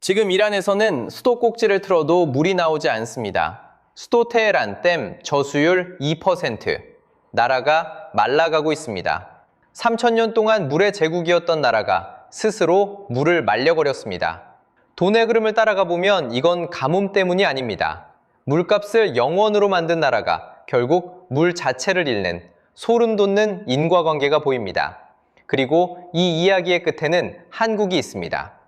지금 이란에서는 수도 꼭지를 틀어도 물이 나오지 않습니다. 수도 테헤란 댐 저수율 2%. 나라가 말라가고 있습니다. 3000년 동안 물의 제국이었던 나라가 스스로 물을 말려버렸습니다. 돈의 흐름을 따라가 보면 이건 가뭄 때문이 아닙니다. 물값을 0원으로 만든 나라가 결국 물 자체를 잃는 소름 돋는 인과관계가 보입니다. 그리고 이 이야기의 끝에는 한국이 있습니다.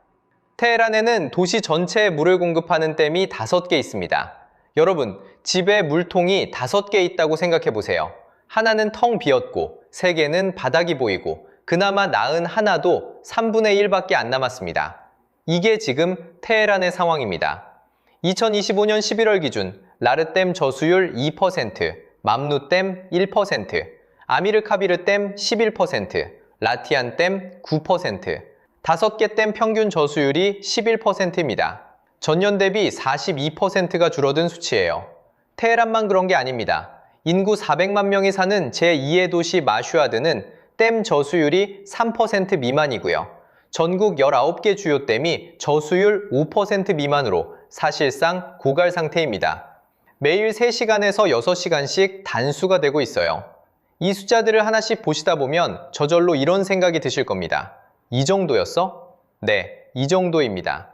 테헤란에는 도시 전체에 물을 공급하는 댐이 5개 있습니다. 여러분, 집에 물통이 5개 있다고 생각해 보세요. 하나는 텅 비었고 3개는 바닥이 보이고 그나마 나은 하나도 3분의 1밖에 안 남았습니다. 이게 지금 테헤란의 상황입니다. 2025년 11월 기준 라르댐 저수율 2%, 맘누댐 1%, 아미르카비르댐 11%, 라티안댐 9%, 5개 댐 평균 저수율이 11%입니다. 전년 대비 42%가 줄어든 수치예요. 테헤란만 그런 게 아닙니다. 인구 400만 명이 사는 제2의 도시 마슈아드는 댐 저수율이 3% 미만이고요. 전국 19개 주요 댐이 저수율 5% 미만으로 사실상 고갈 상태입니다. 매일 3시간에서 6시간씩 단수가 되고 있어요. 이 숫자들을 하나씩 보시다 보면 저절로 이런 생각이 드실 겁니다. 이 정도였어? 네, 이 정도입니다.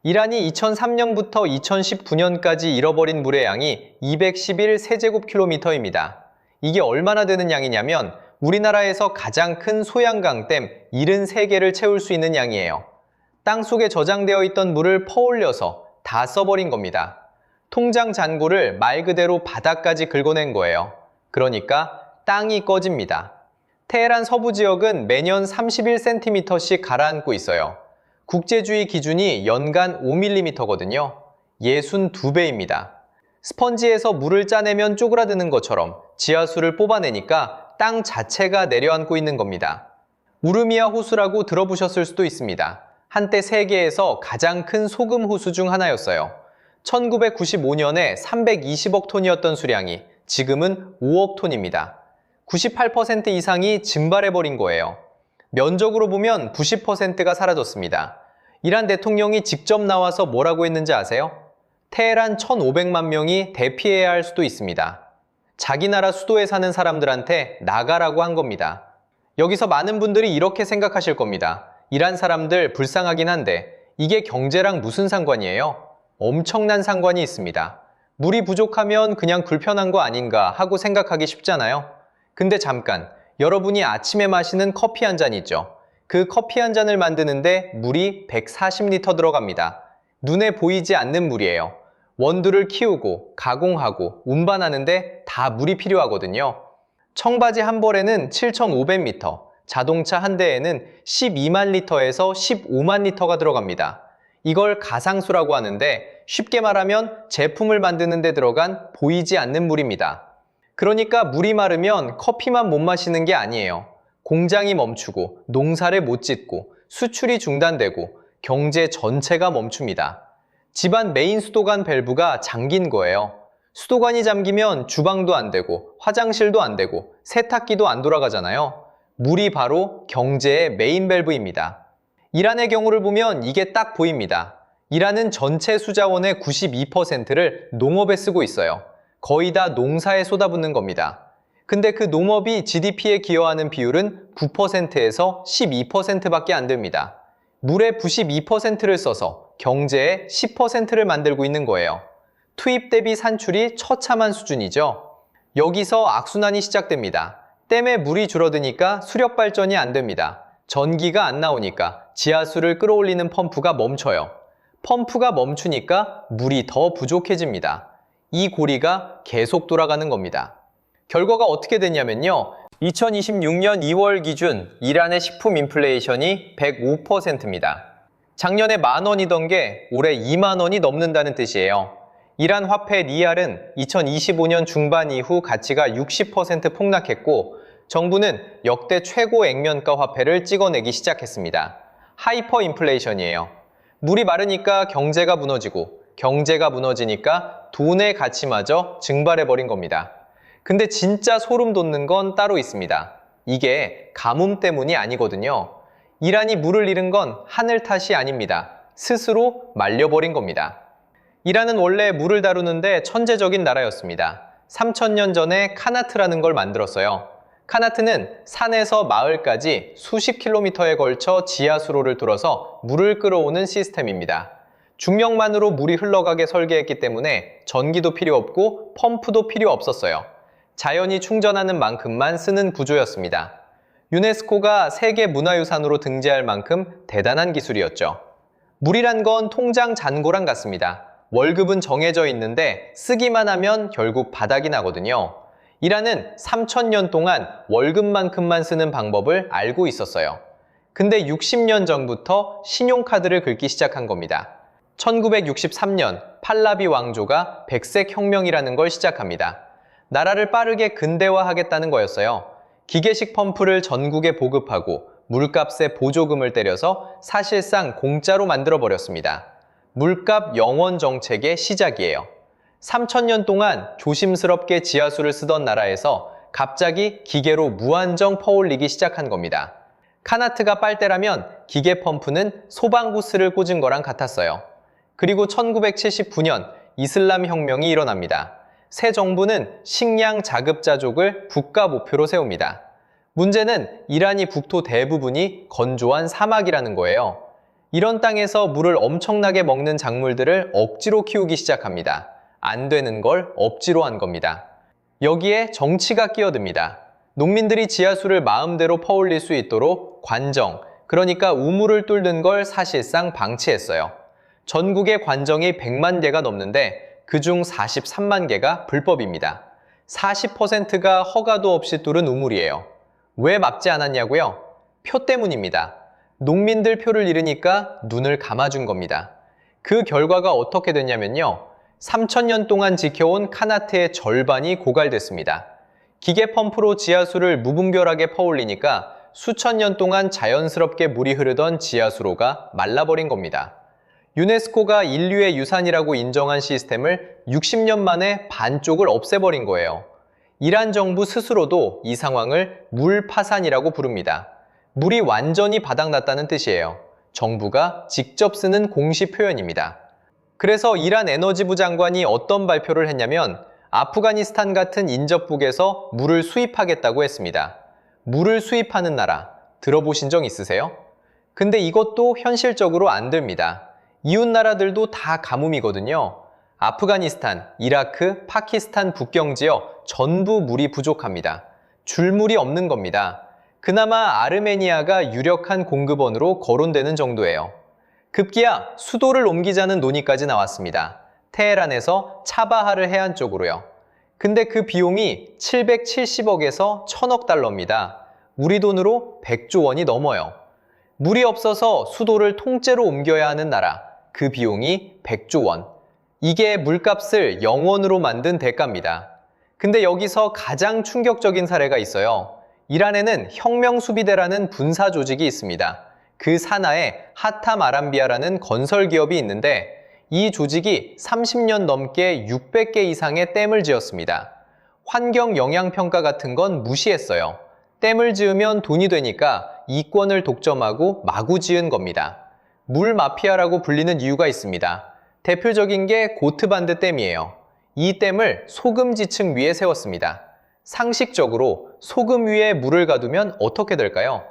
이란이 2003년부터 2019년까지 잃어버린 물의 양이 211세제곱킬로미터입니다. 이게 얼마나 되는 양이냐면 우리나라에서 가장 큰 소양강댐 73개를 채울 수 있는 양이에요. 땅속에 저장되어 있던 물을 퍼올려서 다 써버린 겁니다. 통장 잔고를 말 그대로 바닥까지 긁어낸 거예요. 그러니까 땅이 꺼집니다. 테헤란 서부 지역은 매년 31cm씩 가라앉고 있어요. 국제주의 기준이 연간 5mm거든요. 62배입니다. 스펀지에서 물을 짜내면 쪼그라드는 것처럼 지하수를 뽑아내니까 땅 자체가 내려앉고 있는 겁니다. 우르미아 호수라고 들어보셨을 수도 있습니다. 한때 세계에서 가장 큰 소금 호수 중 하나였어요. 1995년에 320억 톤이었던 수량이 지금은 5억 톤입니다. 98% 이상이 증발해버린 거예요. 면적으로 보면 90%가 사라졌습니다. 이란 대통령이 직접 나와서 뭐라고 했는지 아세요? 테헤란 1500만 명이 대피해야 할 수도 있습니다. 자기 나라 수도에 사는 사람들한테 나가라고 한 겁니다. 여기서 많은 분들이 이렇게 생각하실 겁니다. 이란 사람들 불쌍하긴 한데 이게 경제랑 무슨 상관이에요? 엄청난 상관이 있습니다. 물이 부족하면 그냥 불편한 거 아닌가 하고 생각하기 쉽잖아요. 근데 잠깐, 여러분이 아침에 마시는 커피 한 잔 있죠? 그 커피 한 잔을 만드는데 물이 140리터 들어갑니다. 눈에 보이지 않는 물이에요. 원두를 키우고, 가공하고, 운반하는데 다 물이 필요하거든요. 청바지 한 벌에는 7,500m, 자동차 한 대에는 12만 리터에서 15만 리터가 들어갑니다. 이걸 가상수라고 하는데 쉽게 말하면 제품을 만드는 데 들어간 보이지 않는 물입니다. 그러니까 물이 마르면 커피만 못 마시는 게 아니에요. 공장이 멈추고 농사를 못 짓고 수출이 중단되고 경제 전체가 멈춥니다. 집안 메인 수도관 밸브가 잠긴 거예요. 수도관이 잠기면 주방도 안 되고 화장실도 안 되고 세탁기도 안 돌아가잖아요. 물이 바로 경제의 메인 밸브입니다. 이란의 경우를 보면 이게 딱 보입니다. 이란은 전체 수자원의 92%를 농업에 쓰고 있어요. 거의 다 농사에 쏟아붓는 겁니다. 근데 그 농업이 GDP에 기여하는 비율은 9%에서 12%밖에 안 됩니다. 물의 92%를 써서 경제의 10%를 만들고 있는 거예요. 투입 대비 산출이 처참한 수준이죠. 여기서 악순환이 시작됩니다. 댐에 물이 줄어드니까 수력 발전이 안 됩니다. 전기가 안 나오니까 지하수를 끌어올리는 펌프가 멈춰요. 펌프가 멈추니까 물이 더 부족해집니다. 이 고리가 계속 돌아가는 겁니다. 결과가 어떻게 됐냐면요. 2026년 2월 기준 이란의 식품 인플레이션이 105%입니다. 작년에 10,000원이던 게 올해 20,000원이 넘는다는 뜻이에요. 이란 화폐 리알은 2025년 중반 이후 가치가 60% 폭락했고 정부는 역대 최고 액면가 화폐를 찍어내기 시작했습니다. 하이퍼 인플레이션이에요. 물이 마르니까 경제가 무너지고 경제가 무너지니까 돈의 가치마저 증발해버린 겁니다. 근데 진짜 소름 돋는 건 따로 있습니다. 이게 가뭄 때문이 아니거든요. 이란이 물을 잃은 건 하늘 탓이 아닙니다. 스스로 말려버린 겁니다. 이란은 원래 물을 다루는데 천재적인 나라였습니다. 3000년 전에 카나트라는 걸 만들었어요. 카나트는 산에서 마을까지 수십 킬로미터에 걸쳐 지하수로를 뚫어서 물을 끌어오는 시스템입니다. 중력만으로 물이 흘러가게 설계했기 때문에 전기도 필요 없고 펌프도 필요 없었어요. 자연이 충전하는 만큼만 쓰는 구조였습니다. 유네스코가 세계 문화유산으로 등재할 만큼 대단한 기술이었죠. 물이란 건 통장 잔고랑 같습니다. 월급은 정해져 있는데 쓰기만 하면 결국 바닥이 나거든요. 이란은 3000년 동안 월급만큼만 쓰는 방법을 알고 있었어요. 근데 60년 전부터 신용카드를 긁기 시작한 겁니다. 1963년 팔라비 왕조가 백색 혁명이라는 걸 시작합니다. 나라를 빠르게 근대화하겠다는 거였어요. 기계식 펌프를 전국에 보급하고 물값에 보조금을 때려서 사실상 공짜로 만들어버렸습니다. 물값 영원 정책의 시작이에요. 3000년 동안 조심스럽게 지하수를 쓰던 나라에서 갑자기 기계로 무한정 퍼올리기 시작한 겁니다. 카나트가 빨대라면 기계 펌프는 소방구스를 꽂은 거랑 같았어요. 그리고 1979년 이슬람 혁명이 일어납니다. 새 정부는 식량 자급자족을 국가 목표로 세웁니다. 문제는 이란이 국토 대부분이 건조한 사막이라는 거예요. 이런 땅에서 물을 엄청나게 먹는 작물들을 억지로 키우기 시작합니다. 안 되는 걸 억지로 한 겁니다. 여기에 정치가 끼어듭니다. 농민들이 지하수를 마음대로 퍼올릴 수 있도록 관정, 그러니까 우물을 뚫는 걸 사실상 방치했어요. 전국의 관정이 100만 개가 넘는데 그중 43만 개가 불법입니다. 40%가 허가도 없이 뚫은 우물이에요. 왜 막지 않았냐고요? 표 때문입니다. 농민들 표를 잃으니까 눈을 감아준 겁니다. 그 결과가 어떻게 됐냐면요. 3000년 동안 지켜온 카나트의 절반이 고갈됐습니다. 기계 펌프로 지하수를 무분별하게 퍼올리니까 수천 년 동안 자연스럽게 물이 흐르던 지하수로가 말라버린 겁니다. 유네스코가 인류의 유산이라고 인정한 시스템을 60년 만에 반쪽을 없애버린 거예요. 이란 정부 스스로도 이 상황을 물 파산이라고 부릅니다. 물이 완전히 바닥났다는 뜻이에요. 정부가 직접 쓰는 공식 표현입니다. 그래서 이란 에너지부 장관이 어떤 발표를 했냐면 아프가니스탄 같은 인접국에서 물을 수입하겠다고 했습니다. 물을 수입하는 나라, 들어보신 적 있으세요? 근데 이것도 현실적으로 안 됩니다. 이웃 나라들도 다 가뭄이거든요. 아프가니스탄, 이라크, 파키스탄 국경 지역 전부 물이 부족합니다. 줄 물이 없는 겁니다. 그나마 아르메니아가 유력한 공급원으로 거론되는 정도예요. 급기야 수도를 옮기자는 논의까지 나왔습니다. 테헤란에서 차바하르 해안 쪽으로요. 근데 그 비용이 770억에서 1000억 달러입니다. 우리 돈으로 100조 원이 넘어요. 물이 없어서 수도를 통째로 옮겨야 하는 나라, 그 비용이 100조 원. 이게 물값을 0원으로 만든 대가입니다. 근데 여기서 가장 충격적인 사례가 있어요. 이란에는 혁명수비대라는 군사 조직이 있습니다. 그 산하에 하탐 아람비아라는 건설 기업이 있는데 이 조직이 30년 넘게 600개 이상의 댐을 지었습니다. 환경 영향 평가 같은 건 무시했어요. 댐을 지으면 돈이 되니까 이권을 독점하고 마구 지은 겁니다. 물 마피아라고 불리는 이유가 있습니다. 대표적인 게 고트반드 댐이에요. 이 댐을 소금지층 위에 세웠습니다. 상식적으로 소금 위에 물을 가두면 어떻게 될까요?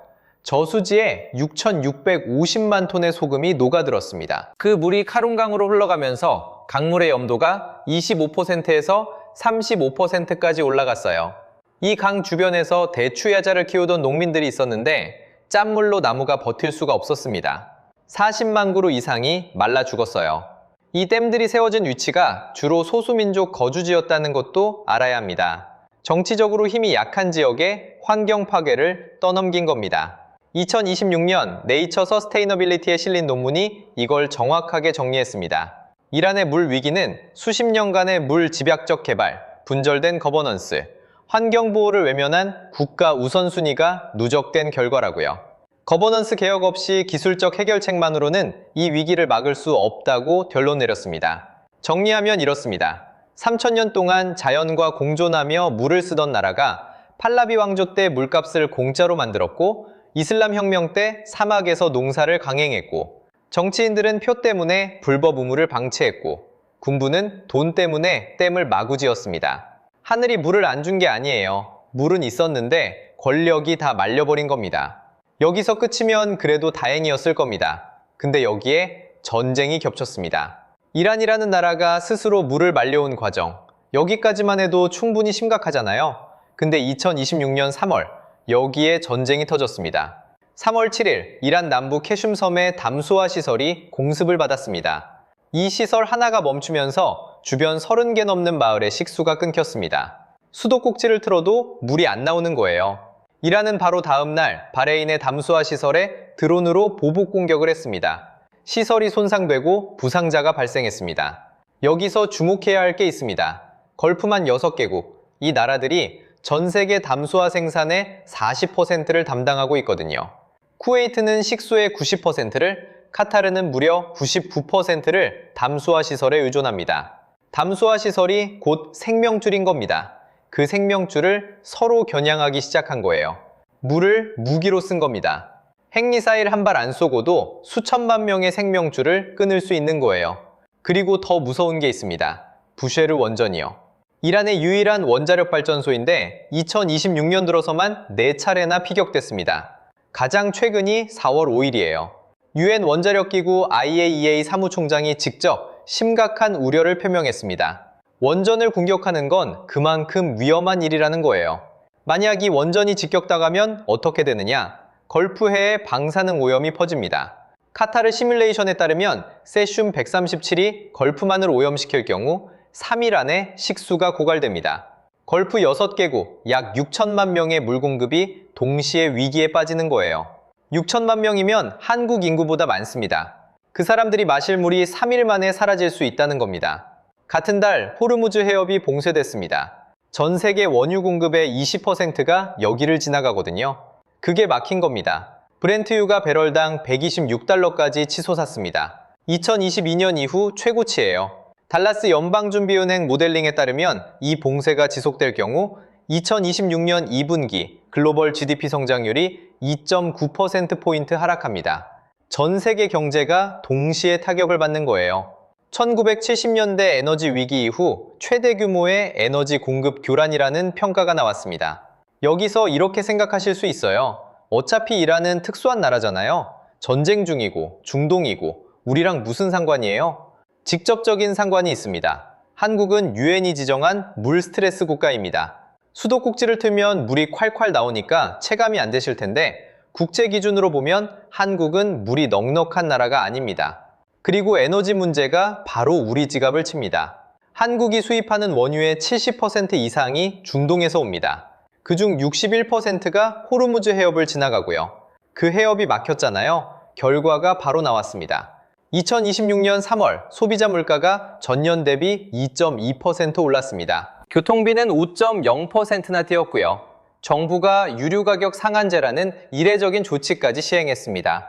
저수지에 6,650만 톤의 소금이 녹아들었습니다. 그 물이 카룬강으로 흘러가면서 강물의 염도가 25%에서 35%까지 올라갔어요. 이 강 주변에서 대추야자를 키우던 농민들이 있었는데 짠물로 나무가 버틸 수가 없었습니다. 40만 그루 이상이 말라 죽었어요. 이 댐들이 세워진 위치가 주로 소수민족 거주지였다는 것도 알아야 합니다. 정치적으로 힘이 약한 지역에 환경 파괴를 떠넘긴 겁니다. 2026년 네이처 서스테이너빌리티에 실린 논문이 이걸 정확하게 정리했습니다. 이란의 물 위기는 수십 년간의 물 집약적 개발, 분절된 거버넌스, 환경보호를 외면한 국가 우선순위가 누적된 결과라고요. 거버넌스 개혁 없이 기술적 해결책만으로는 이 위기를 막을 수 없다고 결론 내렸습니다. 정리하면 이렇습니다. 3000년 동안 자연과 공존하며 물을 쓰던 나라가 팔라비 왕조 때 물값을 공짜로 만들었고 이슬람 혁명 때 사막에서 농사를 강행했고 정치인들은 표 때문에 불법 우물을 방치했고, 군부는 돈 때문에 댐을 마구 지었습니다. 하늘이 물을 안 준 게 아니에요. 물은 있었는데 권력이 다 말려버린 겁니다. 여기서 끝이면 그래도 다행이었을 겁니다. 근데 여기에 전쟁이 겹쳤습니다. 이란이라는 나라가 스스로 물을 말려온 과정, 여기까지만 해도 충분히 심각하잖아요. 근데 2026년 3월, 여기에 전쟁이 터졌습니다. 3월 7일, 이란 남부 캐슘섬의 담수화 시설이 공습을 받았습니다. 이 시설 하나가 멈추면서 주변 30개 넘는 마을의 식수가 끊겼습니다. 수도꼭지를 틀어도 물이 안 나오는 거예요. 이란은 바로 다음 날 바레인의 담수화 시설에 드론으로 보복 공격을 했습니다. 시설이 손상되고 부상자가 발생했습니다. 여기서 주목해야 할 게 있습니다. 걸프만 6개국, 이 나라들이 전 세계 담수화 생산의 40%를 담당하고 있거든요. 쿠웨이트는 식수의 90%를, 카타르는 무려 99%를 담수화 시설에 의존합니다. 담수화 시설이 곧 생명줄인 겁니다. 그 생명줄을 서로 겨냥하기 시작한 거예요. 물을 무기로 쓴 겁니다. 핵미사일 한 발 안 쏘고도 수천만 명의 생명줄을 끊을 수 있는 거예요. 그리고 더 무서운 게 있습니다. 부쉐르 원전이요. 이란의 유일한 원자력 발전소인데 2026년 들어서만 4차례나 피격됐습니다. 가장 최근이 4월 5일이에요. 유엔 원자력기구 IAEA 사무총장이 직접 심각한 우려를 표명했습니다. 원전을 공격하는 건 그만큼 위험한 일이라는 거예요. 만약 이 원전이 직격당하면 어떻게 되느냐? 걸프해에 방사능 오염이 퍼집니다. 카타르 시뮬레이션에 따르면 세슘 137이 걸프만을 오염시킬 경우 3일 안에 식수가 고갈됩니다. 걸프 6개국 약 6천만 명의 물 공급이 동시에 위기에 빠지는 거예요. 6천만 명이면 한국 인구보다 많습니다. 그 사람들이 마실 물이 3일 만에 사라질 수 있다는 겁니다. 같은 달 호르무즈 해협이 봉쇄됐습니다. 전 세계 원유 공급의 20%가 여기를 지나가거든요. 그게 막힌 겁니다. 브렌트유가 배럴당 126달러까지 치솟았습니다. 2022년 이후 최고치예요. 달라스 연방준비은행 모델링에 따르면 이 봉쇄가 지속될 경우 2026년 2분기 글로벌 GDP 성장률이 2.9%포인트 하락합니다. 전 세계 경제가 동시에 타격을 받는 거예요. 1970년대 에너지 위기 이후 최대 규모의 에너지 공급 교란이라는 평가가 나왔습니다. 여기서 이렇게 생각하실 수 있어요. 어차피 이란은 특수한 나라잖아요. 전쟁 중이고 중동이고 우리랑 무슨 상관이에요? 직접적인 상관이 있습니다. 한국은 유엔이 지정한 물 스트레스 국가입니다. 수도꼭지를 틀면 물이 콸콸 나오니까 체감이 안 되실 텐데 국제 기준으로 보면 한국은 물이 넉넉한 나라가 아닙니다. 그리고 에너지 문제가 바로 우리 지갑을 칩니다. 한국이 수입하는 원유의 70% 이상이 중동에서 옵니다. 그중 61%가 호르무즈 해협을 지나가고요. 그 해협이 막혔잖아요. 결과가 바로 나왔습니다. 2026년 3월 소비자 물가가 전년 대비 2.2% 올랐습니다. 교통비는 5.0%나 뛰었고요. 정부가 유류 가격 상한제라는 이례적인 조치까지 시행했습니다.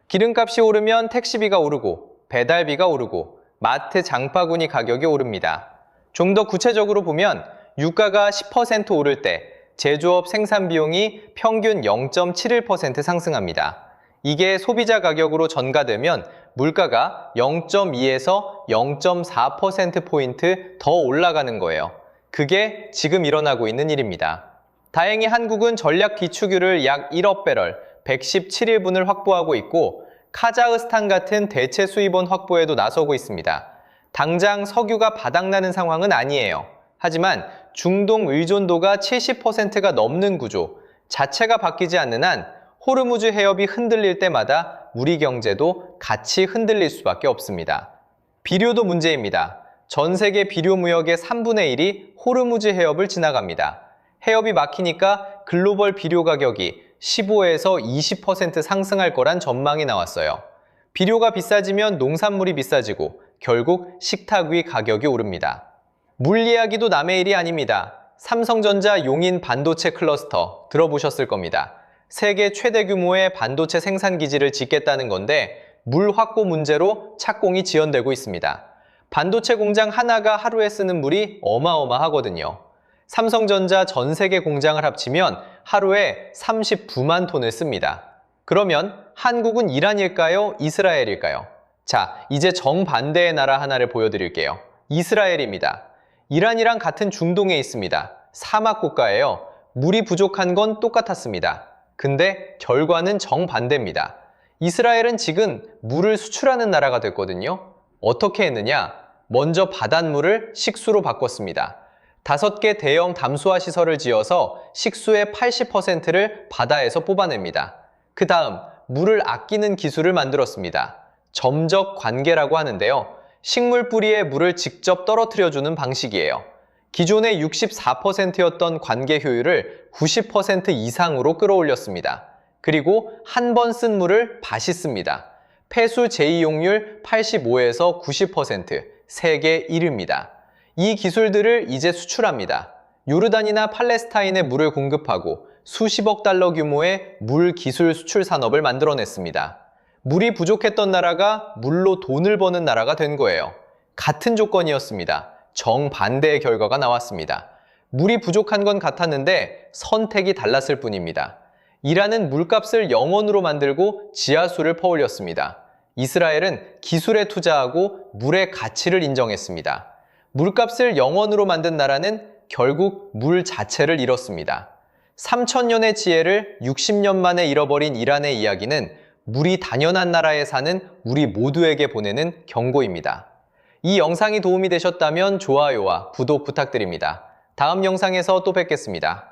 기름값이 오르면 택시비가 오르고 배달비가 오르고 마트 장바구니 가격이 오릅니다. 좀 더 구체적으로 보면 유가가 10% 오를 때 제조업 생산 비용이 평균 0.71% 상승합니다. 이게 소비자 가격으로 전가되면 물가가 0.2에서 0.4%포인트 더 올라가는 거예요. 그게 지금 일어나고 있는 일입니다. 다행히 한국은 전략 기축유를 약 1억 배럴, 117일분을 확보하고 있고 카자흐스탄 같은 대체 수입원 확보에도 나서고 있습니다. 당장 석유가 바닥나는 상황은 아니에요. 하지만 중동 의존도가 70%가 넘는 구조 자체가 바뀌지 않는 한 호르무즈 해협이 흔들릴 때마다 우리 경제도 같이 흔들릴 수밖에 없습니다. 비료도 문제입니다. 전 세계 비료 무역의 3분의 1이 호르무즈 해협을 지나갑니다. 해협이 막히니까 글로벌 비료 가격이 15에서 20% 상승할 거란 전망이 나왔어요. 비료가 비싸지면 농산물이 비싸지고 결국 식탁 위 가격이 오릅니다. 물 이야기도 남의 일이 아닙니다. 삼성전자 용인 반도체 클러스터 들어보셨을 겁니다. 세계 최대 규모의 반도체 생산 기지를 짓겠다는 건데 물 확보 문제로 착공이 지연되고 있습니다. 반도체 공장 하나가 하루에 쓰는 물이 어마어마하거든요. 삼성전자 전 세계 공장을 합치면 하루에 39만 톤을 씁니다. 그러면 한국은 이란일까요? 이스라엘일까요? 자, 이제 정반대의 나라 하나를 보여드릴게요. 이스라엘입니다. 이란이랑 같은 중동에 있습니다. 사막 국가예요. 물이 부족한 건 똑같았습니다. 근데 결과는 정반대입니다. 이스라엘은 지금 물을 수출하는 나라가 됐거든요. 어떻게 했느냐? 먼저 바닷물을 식수로 바꿨습니다. 5개 대형 담수화 시설을 지어서 식수의 80%를 바다에서 뽑아냅니다. 그 다음 물을 아끼는 기술을 만들었습니다. 점적 관계라고 하는데요. 식물 뿌리에 물을 직접 떨어뜨려주는 방식이에요. 기존의 64%였던 관계 효율을 90% 이상으로 끌어올렸습니다. 그리고 한 번 쓴 물을 다시 씁니다. 폐수 재이용률 85에서 90%, 세계 1위입니다. 이 기술들을 이제 수출합니다. 요르단이나 팔레스타인에 물을 공급하고 수십억 달러 규모의 물 기술 수출 산업을 만들어냈습니다. 물이 부족했던 나라가 물로 돈을 버는 나라가 된 거예요. 같은 조건이었습니다. 정반대의 결과가 나왔습니다. 물이 부족한 건 같았는데 선택이 달랐을 뿐입니다. 이란은 물값을 0원으로 만들고 지하수를 퍼올렸습니다. 이스라엘은 기술에 투자하고 물의 가치를 인정했습니다. 물값을 0원으로 만든 나라는 결국 물 자체를 잃었습니다. 3000년의 지혜를 60년 만에 잃어버린 이란의 이야기는 물이 당연한 나라에 사는 우리 모두에게 보내는 경고입니다. 이 영상이 도움이 되셨다면 좋아요와 구독 부탁드립니다. 다음 영상에서 또 뵙겠습니다.